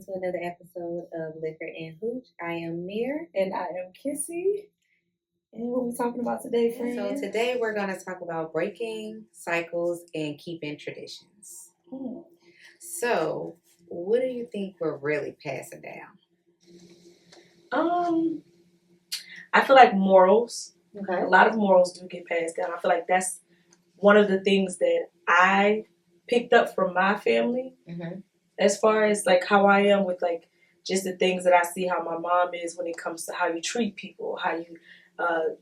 welcome to another episode of Liquor and Hooch. I am Mir. And I am Kissy. And what we talking about today, friends? So today we're going to talk about breaking cycles and keeping traditions. So, what do you think we're really passing down? I feel like morals. Okay. A lot of morals do get passed down. I feel like that's one of the things that I picked up from my family. Mm-hmm. As far as like how I am with like just the things that I see how my mom is when it comes to how you treat people, how you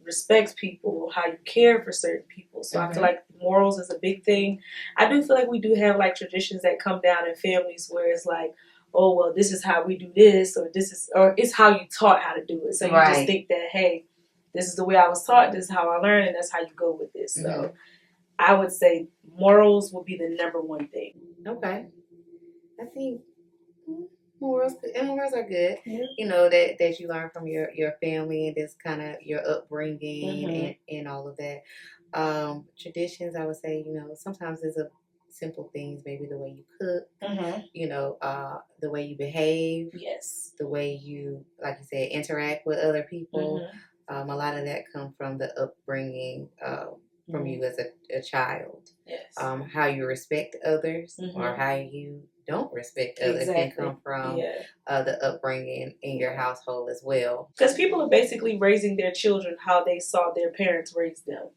respect people, how you care for certain people. So I feel like morals is a big thing. I do feel like we do have like traditions that come down in families where it's like, oh well, this is how we do this, or it's how you taught how to do it. So you just think that, hey, this is the way I was taught, this is how I learned, and that's how you go with this. So I would say morals will be the number one thing. Okay. I think morals are good. Yeah. You know, that you learn from your family and this kind of your upbringing and all of that. Traditions, I would say, you know, sometimes it's a simple things, maybe the way you cook, you know, the way you behave, yes, the way you, like you said, interact with other people. A lot of that comes from the upbringing from you as a child. Yes. How you respect others or how you don't respect others can come from the upbringing in your household as well. Because people are basically raising their children how they saw their parents raise them.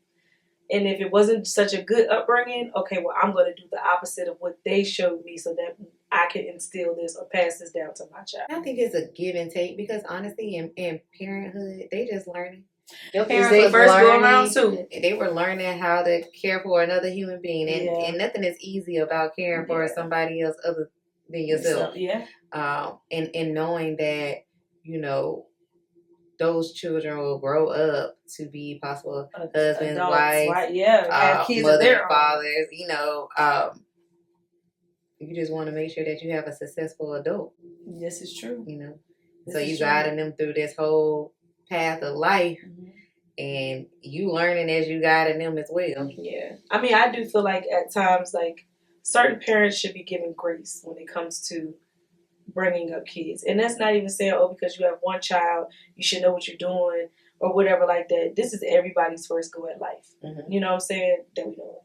And if it wasn't such a good upbringing, okay, well, I'm going to do the opposite of what they showed me so that I can instill this or pass this down to my child. I think it's a give and take because honestly, in parenthood, they just learning. Your parents they first go around too. They were learning how to care for another human being, and nothing is easy about caring for somebody else other than yourself. And knowing that, you know, those children will grow up to be possible husbands, wives, have kids mothers, fathers. You know, you just want to make sure that you have a successful adult. This is true. You know, so you guiding them through this whole path of life, and you learning as you guiding them as well. Yeah, I mean, I do feel like at times, like certain parents should be given grace when it comes to bringing up kids, and that's not even saying, oh, because you have one child, you should know what you're doing or whatever like that. This is everybody's first go at life. You know what I'm saying? That we know of.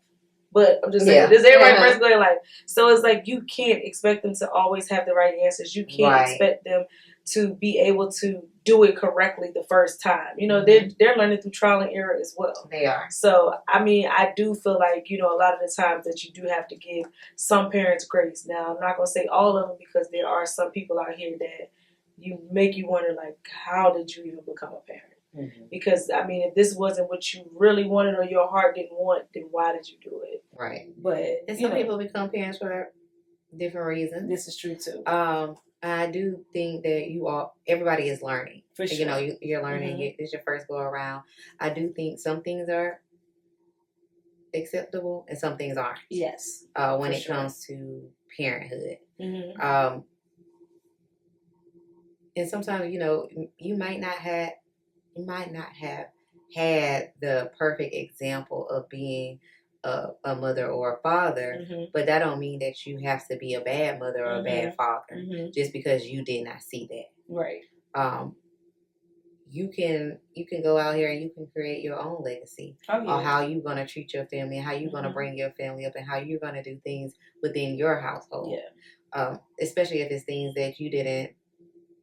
But I'm just saying, this is everybody's first go at life. So it's like you can't expect them to always have the right answers. You can't expect them to be able to do it correctly the first time. You know, they're learning through trial and error as well. They are. So, I mean, I do feel like, you know, a lot of the times that you do have to give some parents grace. Now, I'm not going to say all of them because there are some people out here that make you wonder, like, how did you even become a parent? Because, I mean, if this wasn't what you really wanted or your heart didn't want, then why did you do it? Right. But and some people become parents for different reasons. This is true, too. I do think that everybody is learning. For sure. You know, you're learning. This is your first go around. I do think some things are acceptable and some things aren't. Yes. When it comes to parenthood. And sometimes, you know, you might not have had the perfect example of being a mother or a father, but that don't mean that you have to be a bad mother or a bad father just because you did not see that. Right. You can go out here and you can create your own legacy on how you're going to treat your family, how you're going to bring your family up, and how you're going to do things within your household. Especially if it's things that you didn't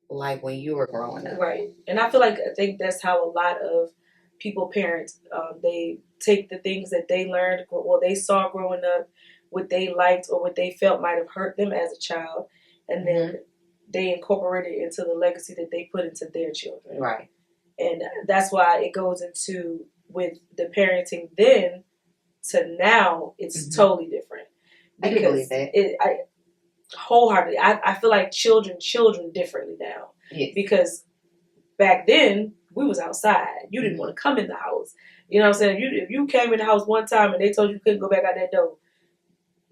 like when you were growing up. Right. And I think that's how a lot of people parent. They take the things that they learned or they saw growing up, what they liked or what they felt might have hurt them as a child, and then they incorporate it into the legacy that they put into their children. Right. And that's why it goes into with the parenting then to now, it's totally different. Because I do believe that. Wholeheartedly, I feel like children differently now. Yes. Because back then we was outside. You didn't want to come in the house. You know what I'm saying? If you came in the house one time and they told you couldn't go back out that door,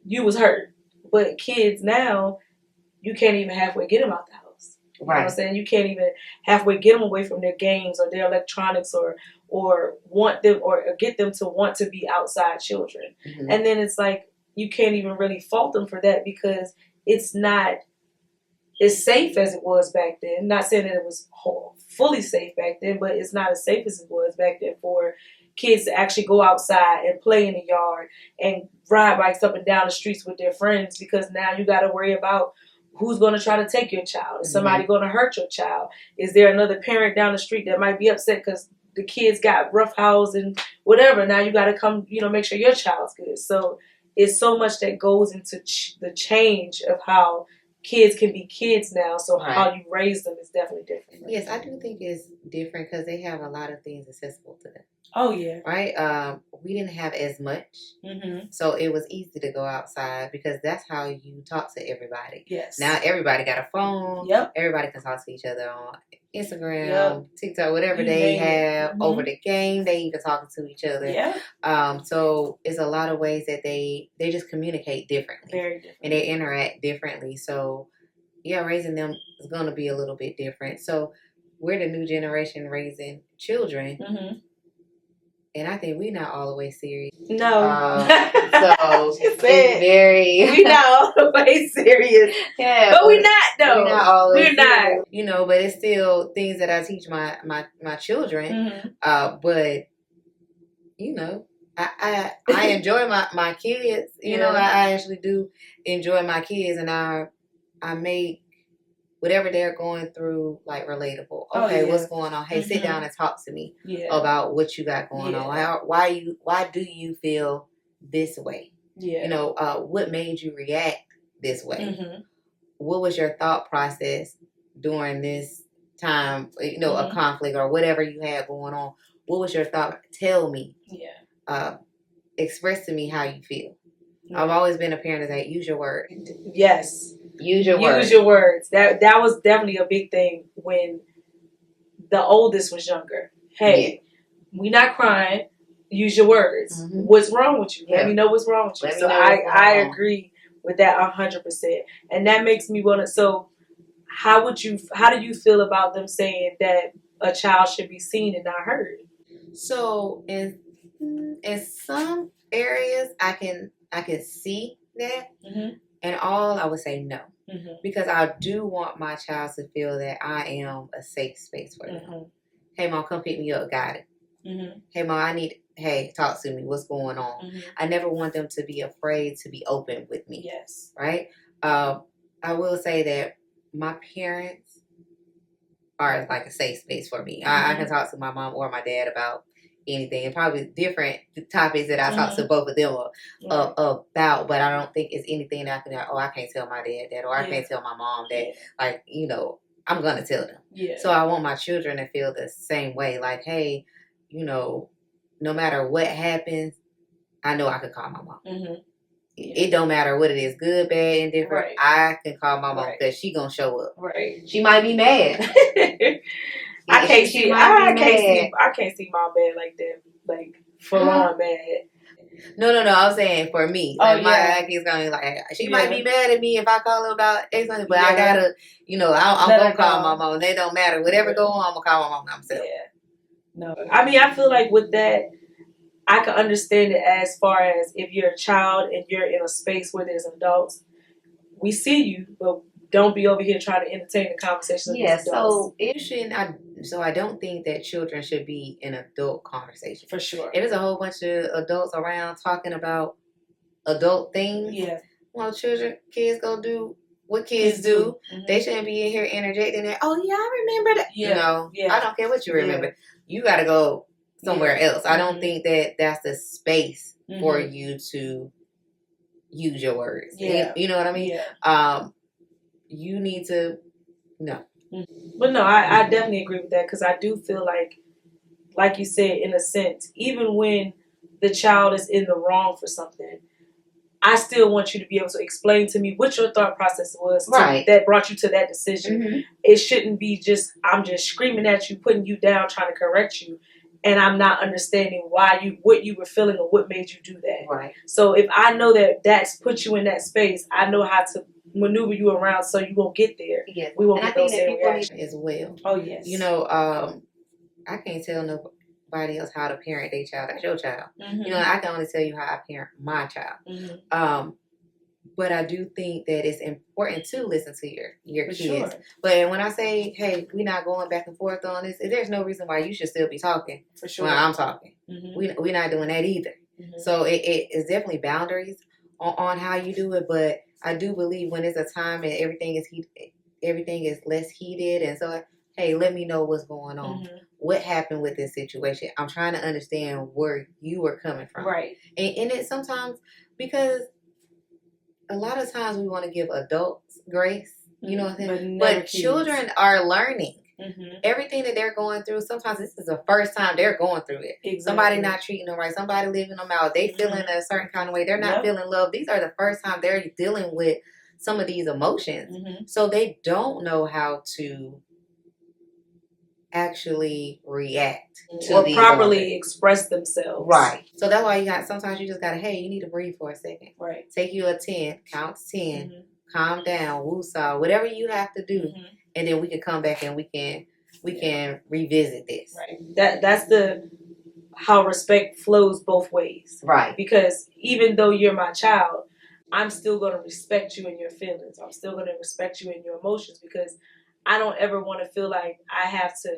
you was hurt. But kids now, you can't even halfway get them out the house. You know what I'm saying? You can't even halfway get them away from their games or their electronics or want them or get them to want to be outside children. And then it's like you can't even really fault them for that because it's not as safe as it was back then. Not saying that it was fully safe back then, but it's not as safe as it was back then for kids to actually go outside and play in the yard and ride bikes up and down the streets with their friends, because now you got to worry about who's going to try to take your child. Is somebody going to hurt your child? Is there another parent down the street that might be upset because the kids got roughhoused and whatever? Now you got to come, make sure your child's good. So it's so much that goes into the change of how kids can be kids now. So how you raise them is definitely different. Yes, I do think it's different because they have a lot of things accessible to them. Oh, yeah. Right? We didn't have as much. So it was easy to go outside because that's how you talk to everybody. Yes. Now everybody got a phone. Yep. Everybody can talk to each other on Instagram, TikTok, whatever they have. Over the game, they even talking to each other. Yeah. So it's a lot of ways that they just communicate differently. Very different. And they interact differently. So, yeah, raising them is going to be a little bit different. So we're the new generation raising children. And I think we're not all the way serious. No. So it's very... We're not all the way serious. Yeah. But we're not, though. We're not always We're not. But it's still things that I teach my children. But, I enjoy my kids. I actually do enjoy my kids. And I make whatever they're going through, like, relatable. Okay, what's going on? Hey, sit down and talk to me about what you got going on. Why do you feel this way? Yeah. What made you react this way? What was your thought process during this time, a conflict or whatever you had going on? What was your thought? Tell me. Yeah. Express to me how you feel. Yeah. I've always been a parent that use your words. Yes. Use your words. Use your words. That was definitely a big thing when the oldest was younger. Hey, we not crying. Use your words. What's wrong with you? Let me know what's wrong with you. So I agree with that 100%. And that makes me want to. So how do you feel about them saying that a child should be seen and not heard? So in some areas I can see that. And all I would say no. Because I do want my child to feel that I am a safe space for them. Hey, Mom, come pick me up. Got it. Hey, Mom, hey, talk to me. What's going on? I never want them to be afraid to be open with me. Yes. Right? I will say that my parents are like a safe space for me. I can talk to my mom or my dad about anything, and probably different topics that I talk to both of them about, but I don't think it's anything that I can, I can't tell my dad that, or I can't tell my mom that. Like, I'm going to tell them. Yeah. So I want my children to feel the same way. Like, hey, no matter what happens, I know I can call my mom. It don't matter what it is, good, bad, indifferent. I can call my mom because she going to show up. Right. She might be mad. I can't see mom bad like that, like full on bad. No. I was saying for me, like my kid's gonna be like, she might be mad at me if I call her about X, but I gotta, I'm gonna call my mom. They don't matter. Whatever go on, I'm gonna call my mom myself. Yeah. No, I mean, I feel like with that, I can understand it as far as if you're a child and you're in a space where there's adults. We see you, but don't be over here trying to entertain the conversation. Yeah, so it shouldn't. So I don't think that children should be in adult conversation. For sure. If there's a whole bunch of adults around talking about adult things, well, kids go do what kids do. They shouldn't be in here interjecting that. Oh yeah, I remember that. I don't care what you remember. You got to go somewhere else. I don't think that that's the space for you to use your words. Yeah. You know what I mean? Yeah. You need to no. But no, I definitely agree with that, because I do feel like you said, in a sense, even when the child is in the wrong for something, I still want you to be able to explain to me what your thought process was that brought you to that decision. It shouldn't be I'm just screaming at you, putting you down, trying to correct you, and I'm not understanding what you were feeling or what made you do that. Right. So if I know that's put you in that space, I know how to maneuver you around so you won't get there. Yes. We won't get those same reactions as well. Oh yes. I can't tell nobody else how to parent their child. That's your child. I can only tell you how I parent my child. But I do think that it's important to listen to your For kids. sure. But when I say, hey, we're not going back and forth on this, there's no reason why you should still be talking. For sure. When I'm talking. Mm-hmm. We're not doing that either. Mm-hmm. So it is definitely boundaries on how you do it. But I do believe when it's a time and everything is less heated, and so, hey, let me know what's going on. Mm-hmm. What happened with this situation? I'm trying to understand where you were coming from. Right. And it sometimes, because a lot of times we want to give adults grace, you know what I'm saying? But children are learning. Mm-hmm. Everything that they're going through, sometimes this is the first time they're going through it. Exactly. Somebody not treating them right, somebody leaving them out, they feeling a certain kind of way, they're not feeling love. These are the first time they're dealing with some of these emotions. Mm-hmm. So they don't know how to actually react to or properly express themselves. Right. So that's why sometimes you just gotta, hey, you need to breathe for a second. Right. Take you a 10, count 10, mm-hmm. calm down, woosah, whatever you have to do, mm-hmm. and then we can come back and we can revisit this. Right. That's how respect flows both ways. Right. Because even though you're my child, I'm still going to respect you and your feelings. I'm still going to respect you and your emotions, because I don't ever want to feel like I have to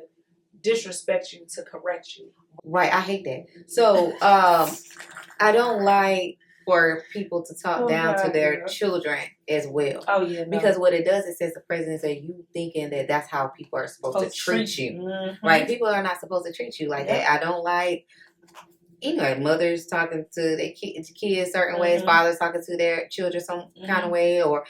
disrespect you to correct you. Right. I hate that. So I don't like for people to talk down to their children as well. Oh, yeah. No. Because what it does, it sets the precedence of you thinking that that's how people are supposed to treat you. Mm-hmm. Right? People are not supposed to treat you like that. I don't like, mothers talking to their kids certain ways, fathers talking to their children some kind of way, or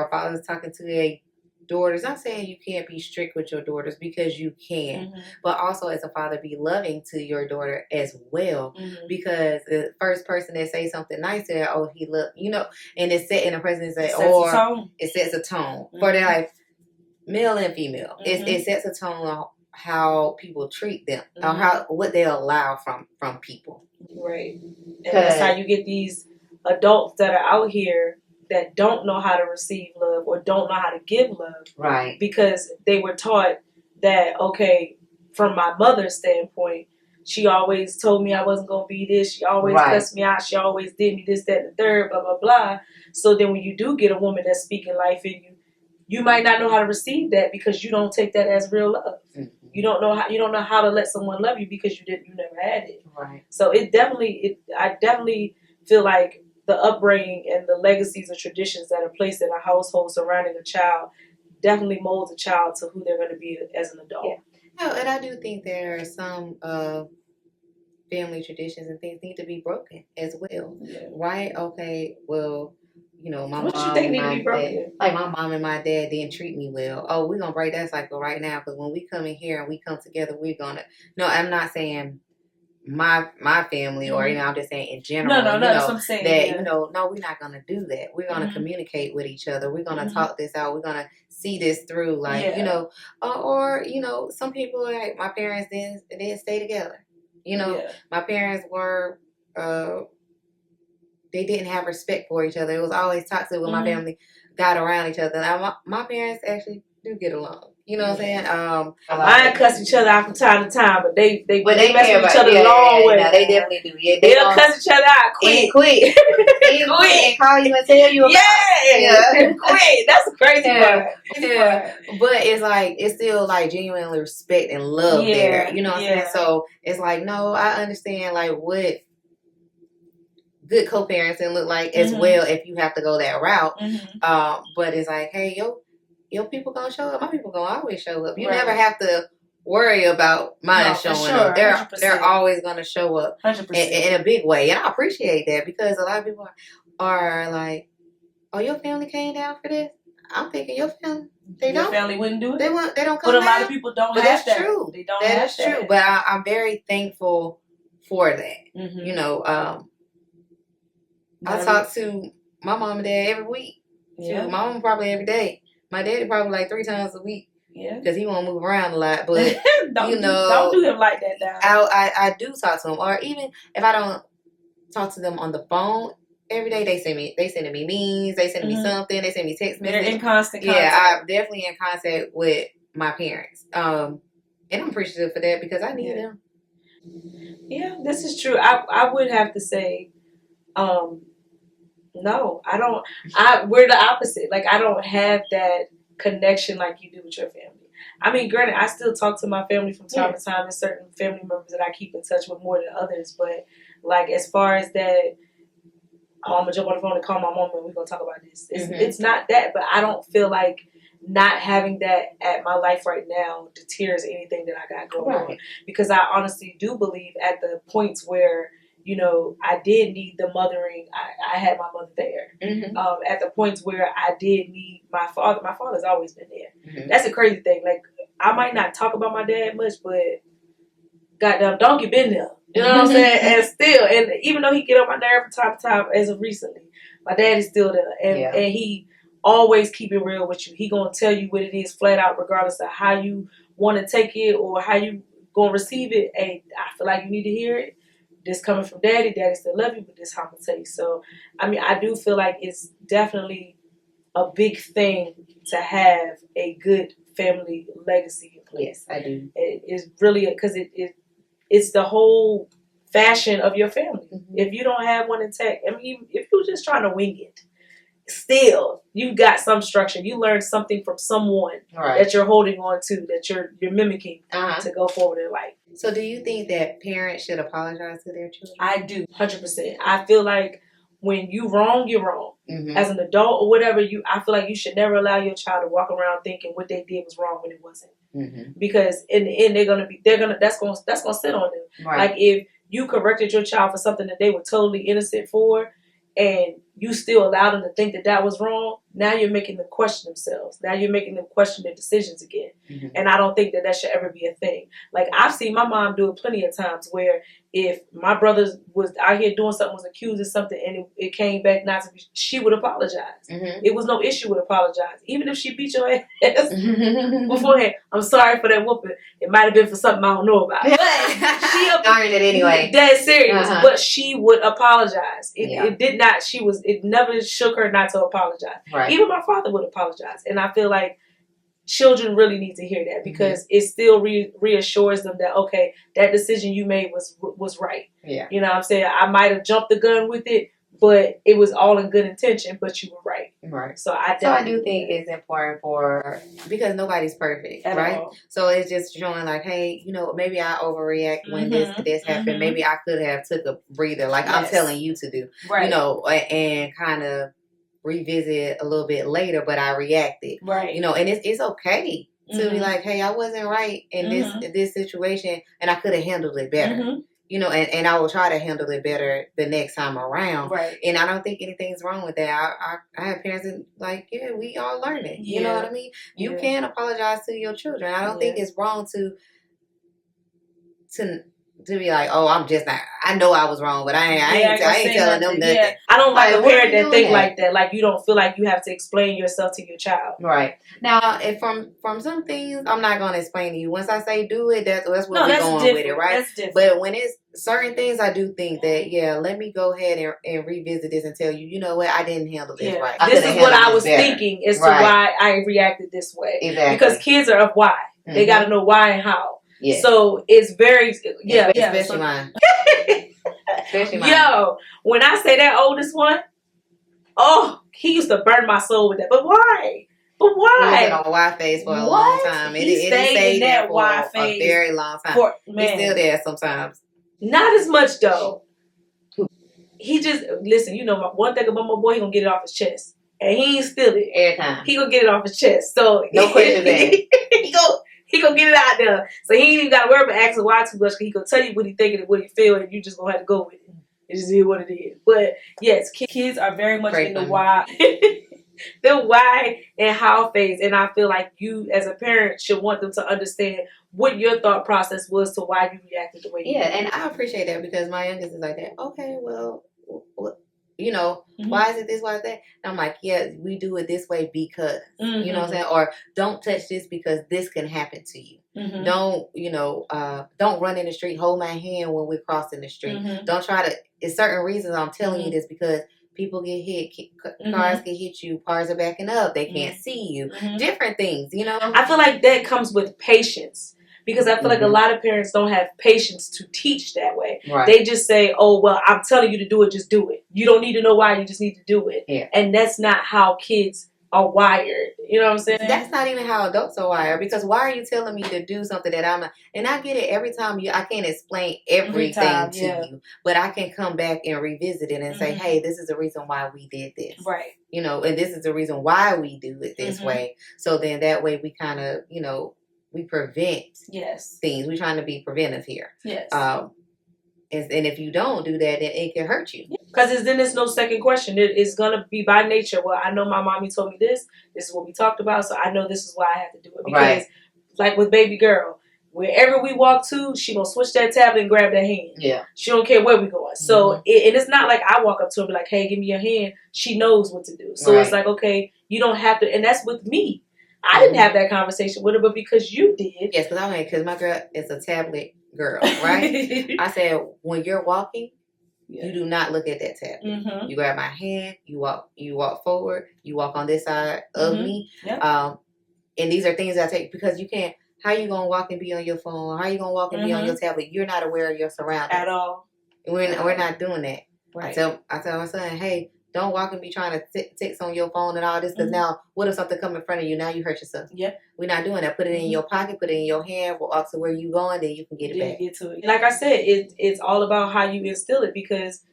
fathers talking to their daughters. I'm saying you can't be strict with your daughters, because you can, but also as a father, be loving to your daughter as well, because the first person that says something nice to her, he look, and it's set in a precedence that, it sets a tone for their life, male and female. It sets a tone on how people treat them, or what they allow from people. Right. And that's how you get these adults that are out here that don't know how to receive love or don't know how to give love. Right. Because they were taught that, okay, from my mother's standpoint, she always told me I wasn't going to be this. She always cussed me out. She always did me this, that, and the third, blah, blah, blah. So then when you do get a woman that's speaking life in you, you might not know how to receive that, because you don't take that as real love. Mm-hmm. You don't know how to let someone love you, because you never had it. Right. So I definitely feel like the upbringing and the legacies and traditions that are placed in a household surrounding a child definitely molds a child to who they're going to be as an adult. Yeah. No, and I do think there are some family traditions and things need to be broken as well. Yeah. Right? Okay, well, my what you think need to be broken? Like my mom and my dad didn't treat me well. Oh, we're gonna break that cycle right now, because when we come in here and we come together, we're gonna. No, I'm not saying my family, or I'm just saying in general. No, that's what I'm saying. That no, we're not gonna do that. We're gonna communicate with each other. We're gonna talk this out. We're gonna see this through. Like or some people, like my parents didn't stay together. My parents were. They didn't have respect for each other. It was always toxic when my family got around each other. Now, my parents actually do get along. You know what I'm saying? Mine cuss each other out from time to time, but they mess with each other the long way. No, they definitely do. Yeah, they'll cuss each other out quick. Quick. And call you and tell you about quick. That's the crazy part. Yeah. But it's still like genuinely respect and love there. You know what I'm saying? So it's like, no, I understand like what good co-parenting look like as well if you have to go that route. But it's like, hey, your people gonna show up. My people gonna always show up. You never have to worry about mine showing up. They're always gonna show up in a big way, and I appreciate that, because a lot of people are like, "Oh, your family came down for this." I'm thinking your family. Your family wouldn't do it. They don't come. But a lot of people don't have that. That's true. They don't have that. That's true. But I'm very thankful for that. I talk to my mom and dad every week. Yeah. My mom probably every day. My daddy probably like 3 times a week. Yeah. Because he won't move around a lot. But, don't do him like that, now. I do talk to him. Or even if I don't talk to them on the phone every day, they send me memes. They send me something. They send me text messages. They're in constant contact. Yeah, I'm definitely in contact with my parents. And I'm appreciative for that, because I need them. Yeah, this is true. I would have to say, No, I don't. We're the opposite. Like, I don't have that connection like you do with your family. I mean, granted, I still talk to my family from time to time, and certain family members that I keep in touch with more than others. But like, as far as that, oh, I'm gonna jump on the phone and call my mom and we're gonna talk about this. It's not that, but I don't feel like not having that at my life right now deters anything that I got going on, because I honestly do believe at the points where, you know, I did need the mothering, I had my mother there. At the points where I did need my father's always been there. That's a crazy thing. Like, I might not talk about my dad much, but goddamn donkey been there. You know what I'm saying? And still, and even though he get on my nerve from time to time, as of recently, my dad is still there, and he always keep it real with you. He gonna tell you what it is flat out, regardless of how you want to take it or how you gonna receive it. Hey, I feel like you need to hear it. This coming from daddy. Daddy still love you, but this how I'm gonna tell you. So, I mean, I do feel like it's definitely a big thing to have a good family legacy in place. Yes, I do. It's really, because it's the whole fashion of your family. If you don't have one intact, I mean, if you're just trying to wing it, still, you got some structure. You learned something from someone that you're holding on to, that you're mimicking to go forward in life. So do you think that parents should apologize to their children? I do, 100%. I feel like when you wrong, you're wrong. As an adult or whatever, I feel like you should never allow your child to walk around thinking what they did was wrong when it wasn't. Because in the end, that's gonna sit on them. Like, if you corrected your child for something that they were totally innocent for, and you still allow them to think that was wrong, now you're making them question themselves. Now you're making them question their decisions again. And I don't think that should ever be a thing. Like, I've seen my mom do it plenty of times where if my brother was out here doing something, was accused of something, and it came back not to be, she would apologize. It was no issue with apologize. Even if she beat your ass beforehand, I'm sorry for that whooping. It might have been for something I don't know about. But she darn it anyway. That's serious. But she would apologize. It did not. It never shook her not to apologize. Even my father would apologize. And I feel like children really need to hear that, because it still reassures them that, okay, that decision you made was right. You know what I'm saying? I might have jumped the gun with it, but it was all in good intention, but you were right. So I do think it's important because nobody's perfect, right? So it's just showing like, hey, you know, maybe I overreact when this happened. Maybe I could have took a breather, like I'm telling you to do, you know, and kind of revisit a little bit later, but I reacted, you know, and it's okay to be like, hey, I wasn't right in this situation, and I could have handled it better. You know, and I will try to handle it better the next time around. And I don't think anything's wrong with that. I have parents that like, we all learn it. You know what I mean? You can apologize to your children. I don't think it's wrong to be like, oh, I'm just not. I know I was wrong, but I ain't telling them nothing. I don't like a parent that think like that. Like, you don't feel like you have to explain yourself to your child. Now, if from some things, I'm not gonna explain to you. Once I say do it, that's where we're going with it, right? That's different. But when it's certain things, I do think that let me go ahead and revisit this and tell you, you know what, I didn't handle this right. This is what I was thinking as to why I reacted this way. Because kids are of why. They got to know why and how. So it's very especially mine. Especially mine. Yo, when I say that oldest one, he used to burn my soul with that. But why? He was on Y phase for a long time. He stayed in that Y phase a very long time. He's still there sometimes. Not as much though. He just listen. You know, one thing about my boy, he gonna get it off his chest, and he ain't still it every time. He gonna get it off his chest. So no question that. He gonna get it out there. So he ain't even gotta worry about asking why too much, because he gonna tell you what he thinking and what he feel, and you just gonna have to go with it. It just is what it is. But yes, kids are very much in the why. The why and how phase. And I feel like you as a parent should want them to understand what your thought process was to why you reacted the way you did. And I appreciate that, because my youngest is like that. Okay, well, you know, why is it this, why is that? And I'm like, we do it this way because, you know what I'm saying? Or don't touch this because this can happen to you. Don't, don't run in the street, hold my hand when we're crossing the street. Don't try to, it's certain reasons I'm telling you this, because people get hit, cars get hit you, cars are backing up, they can't see you. Different things, you know? I feel like that comes with patience. Because I feel like a lot of parents don't have patience to teach that way. Right. They just say, oh, well, I'm telling you to do it, just do it. You don't need to know why, you just need to do it. Yeah. And that's not how kids are wired. You know what I'm saying? That's not even how adults are wired. Because why are you telling me to do something that I'm not? And I get it every time I can't explain everything to you, but I can come back and revisit it and say, hey, this is the reason why we did this. Right. You know, and this is the reason why we do it this way. So then that way we kind of, you know, we prevent things. We're trying to be preventive here. Yes. And if you don't do that, then it can hurt you. Because then there's no second question. It's going to be by nature. Well, I know my mommy told me this. This is what we talked about. So I know this is why I have to do it. Because like with baby girl, wherever we walk to, she going to switch that tablet and grab that hand. Yeah. She don't care where we going. So, and it's not like I walk up to her and be like, hey, give me your hand. She knows what to do. So it's like, okay, you don't have to. And that's with me. I didn't have that conversation with her, but because you did. Yes, because my girl is a tablet girl, right? I said, when you're walking, you do not look at that tablet. You grab my hand, you walk forward, you walk on this side of me. Yep. And these are things I take because you can't. How you gonna walk and be on your phone? How you gonna walk and be on your tablet? You're not aware of your surroundings at all. We're not doing that. Right. I tell my son, hey, don't walk and be trying to text on your phone and all this because now what if something come in front of you? Now you hurt yourself. Yeah. We're not doing that. Put it in your pocket, put it in your hand, walk to where you going, then you can get it back. Get to it. Like I said, it's all about how you instill it because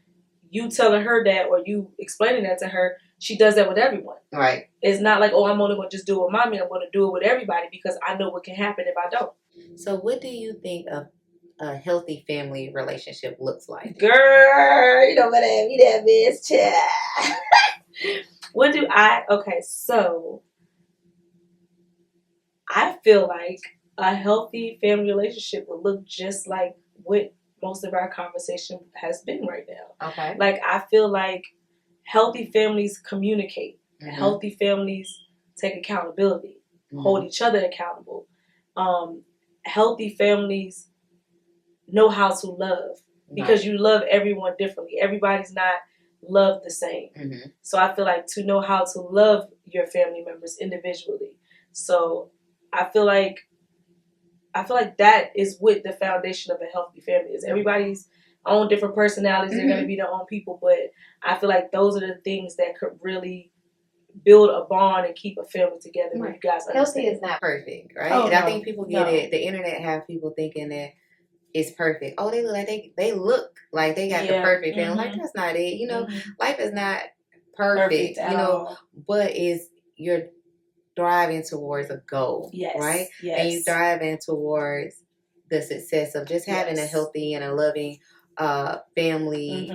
you telling her that or you explaining that to her, she does that with everyone. Right. It's not like, oh, I'm only going to just do it with mommy. I'm going to do it with everybody because I know what can happen if I don't. So what do you think of a healthy family relationship looks like? Girl, you don't better have me that bitch, child. Okay, so I feel like a healthy family relationship would look just like what most of our conversation has been right now. Okay. Like, I feel like healthy families communicate. Healthy families take accountability, hold each other accountable. Healthy families know how to love because you love everyone differently. Everybody's not loved the same. So I feel like to know how to love your family members individually. So I feel like that is what the foundation of a healthy family is. Everybody's own different personalities. They're going to be their own people, but I feel like those are the things that could really build a bond and keep a family together. When you guys healthy is not perfect, right? And I think people get it. The internet have people thinking that it's perfect. Oh, they look like they got the perfect family. Like that's not it. You know, life is not perfect. You know, but you're driving towards a goal, right? Yes. And you driving towards the success of just having a healthy and a loving family,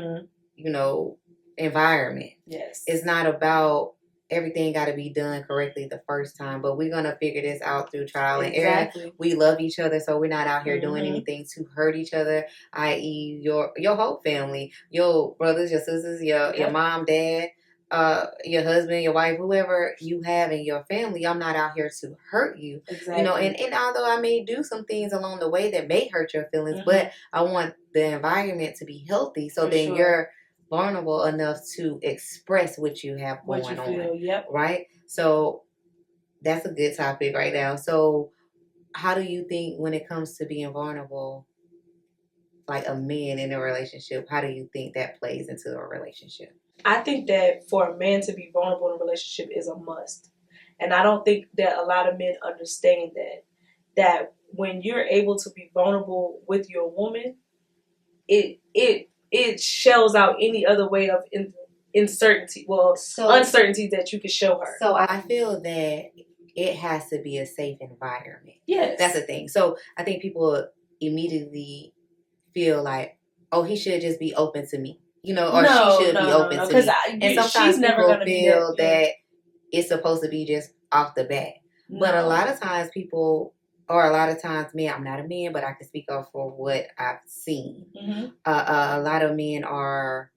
you know, environment. Yes. It's not about everything got to be done correctly the first time, but we're going to figure this out through trial and error. We love each other, so we're not out here doing anything to hurt each other, i.e. your whole family, your brothers, your sisters, your mom, dad, your husband, your wife, whoever you have in your family. I'm not out here to hurt you. Exactly. You know, and although I may do some things along the way that may hurt your feelings, but I want the environment to be healthy so then you're vulnerable enough to express what you have going on. Right? So that's a good topic right now. So how do you think when it comes to being vulnerable, like a man in a relationship, how do you think that plays into a relationship? I think that for a man to be vulnerable in a relationship is a must. And I don't think that a lot of men understand that when you're able to be vulnerable with your woman, it shells out any other way of uncertainty that you can show her. So I feel that it has to be a safe environment. Yes. That's the thing. So I think people immediately feel like, oh, he should just be open to me. You know, or she should be open to me. And sometimes people feel that it's supposed to be just off the bat. No. But a lot of times me, I'm not a man, but I can speak up for what I've seen. A lot of men are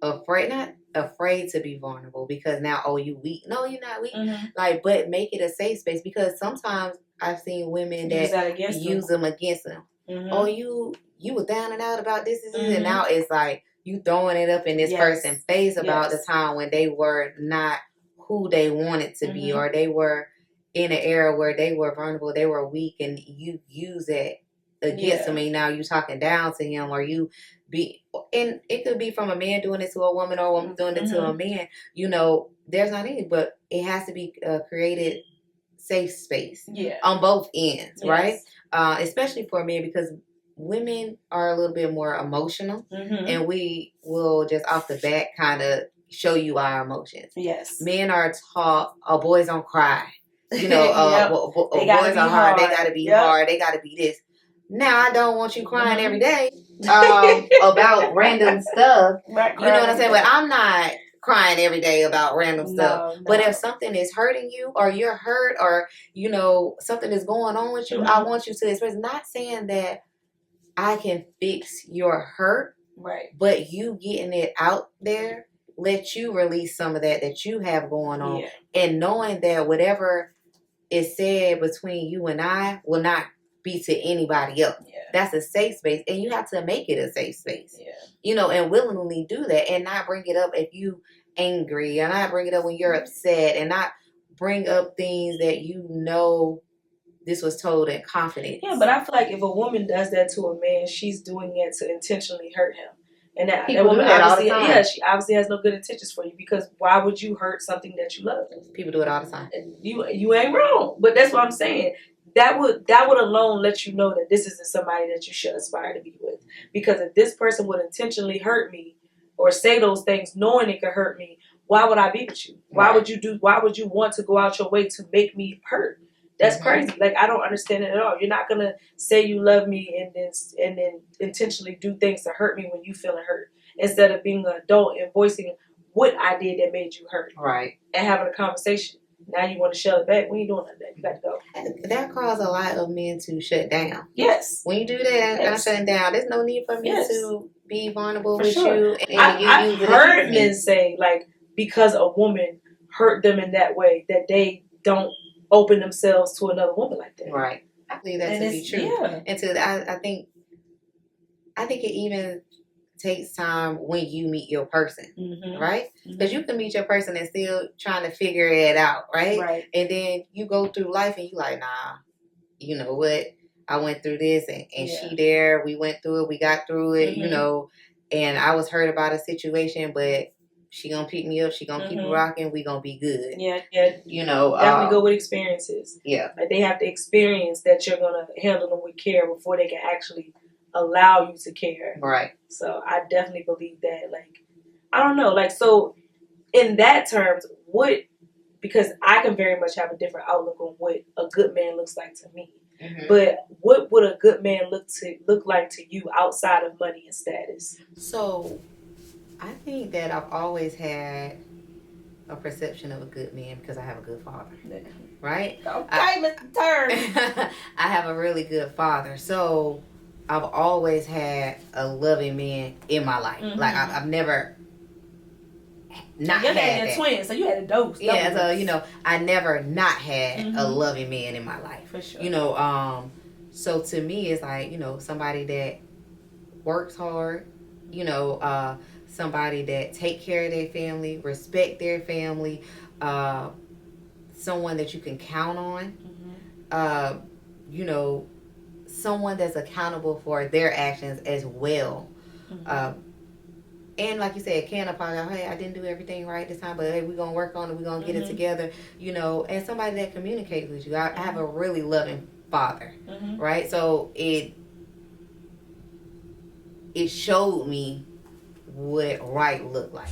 not afraid to be vulnerable because now, oh, you weak. No, you're not weak. Like, but make it a safe space because sometimes I've seen women that use them against them. Oh, you were down and out about this, and now it's like you throwing it up in this person's face about the time when they were not who they wanted to be, or they were in an era where they were vulnerable, they were weak, and you use it against him, and now you talking down to him, or you be, and it could be from a man doing it to a woman, or a woman doing it to a man. You know, there's not any, but it has to be created safe space on both ends, right? Especially for men, because women are a little bit more emotional, and we will just off the bat kind of show you our emotions. Yes, men are taught, oh, boys don't cry. You know, boys are hard. They got to be hard. They got to be this. Now, I don't want you crying every day about random stuff. You know what I'm saying? But I'm not crying every day about random stuff. No. But if something is hurting you, or you're hurt, or, you know, something is going on with you, I want you to express. Not saying that I can fix your hurt, right? But you getting it out there, let you release some of that you have going on. And knowing that whatever is said between you and I will not be to anybody else. That's a safe space, and you have to make it a safe space. You know, and willingly do that, and not bring it up if you angry, and not bring it up when you're upset, and not bring up things that you know this was told in confidence. Yeah, but I feel like if a woman does that to a man, she's doing it to intentionally hurt him. And that woman obviously, she obviously has no good intentions for you, because why would you hurt something that you love? People do it all the time. And you ain't wrong, but that's what I'm saying. That would alone let you know that this isn't somebody that you should aspire to be with. Because if this person would intentionally hurt me or say those things knowing it could hurt me, why would I be with you? Why would you want to go out your way to make me hurt? That's crazy. Like, I don't understand it at all. You're not gonna say you love me and then intentionally do things to hurt me when you feeling hurt, instead of being an adult and voicing what I did that made you hurt. Right. And having a conversation. Now you want to shut it back. When you doing that, you got to go. That causes a lot of men to shut down. Yes. When you do that, I'm shutting down. There's no need for me to be vulnerable with you. And I've heard men say, like, because a woman hurt them in that way, that they don't open themselves to another woman like that. Right. I believe that to be true. Yeah. And I think it even takes time when you meet your person, right? Because you can meet your person and still trying to figure it out, right? Right. And then you go through life and you like, nah, you know what? I went through this and she there. We went through it. We got through it, you know. And I was hurt about a situation, but she gonna pick me up. She gonna keep it rocking. We gonna be good. Yeah. You know, definitely go with experiences. Yeah. Like, they have to experience that you're gonna handle them with care before they can actually allow you to care. Right. So I definitely believe that. Like, I don't know. Like, so in that terms, because I can very much have a different outlook on what a good man looks like to me. But what would a good man look like to you outside of money and status? So I think that I've always had a perception of a good man because I have a good father. Right? Okay, Mr. Turn. I have a really good father. So I've always had a loving man in my life. Like, I've never not had that. You're twins, so you had a dose. Yeah, so, you know, I never not had a loving man in my life. For sure. You know, so to me, it's like, you know, somebody that works hard, you know, somebody that take care of their family, respect their family, someone that you can count on, you know, someone that's accountable for their actions as well. And like you said, can apologize. Hey, I didn't do everything right this time, but hey, we're going to work on it. We're going to get it together, you know, and somebody that communicates with you. I have a really loving father, right? So it showed me what right looked like.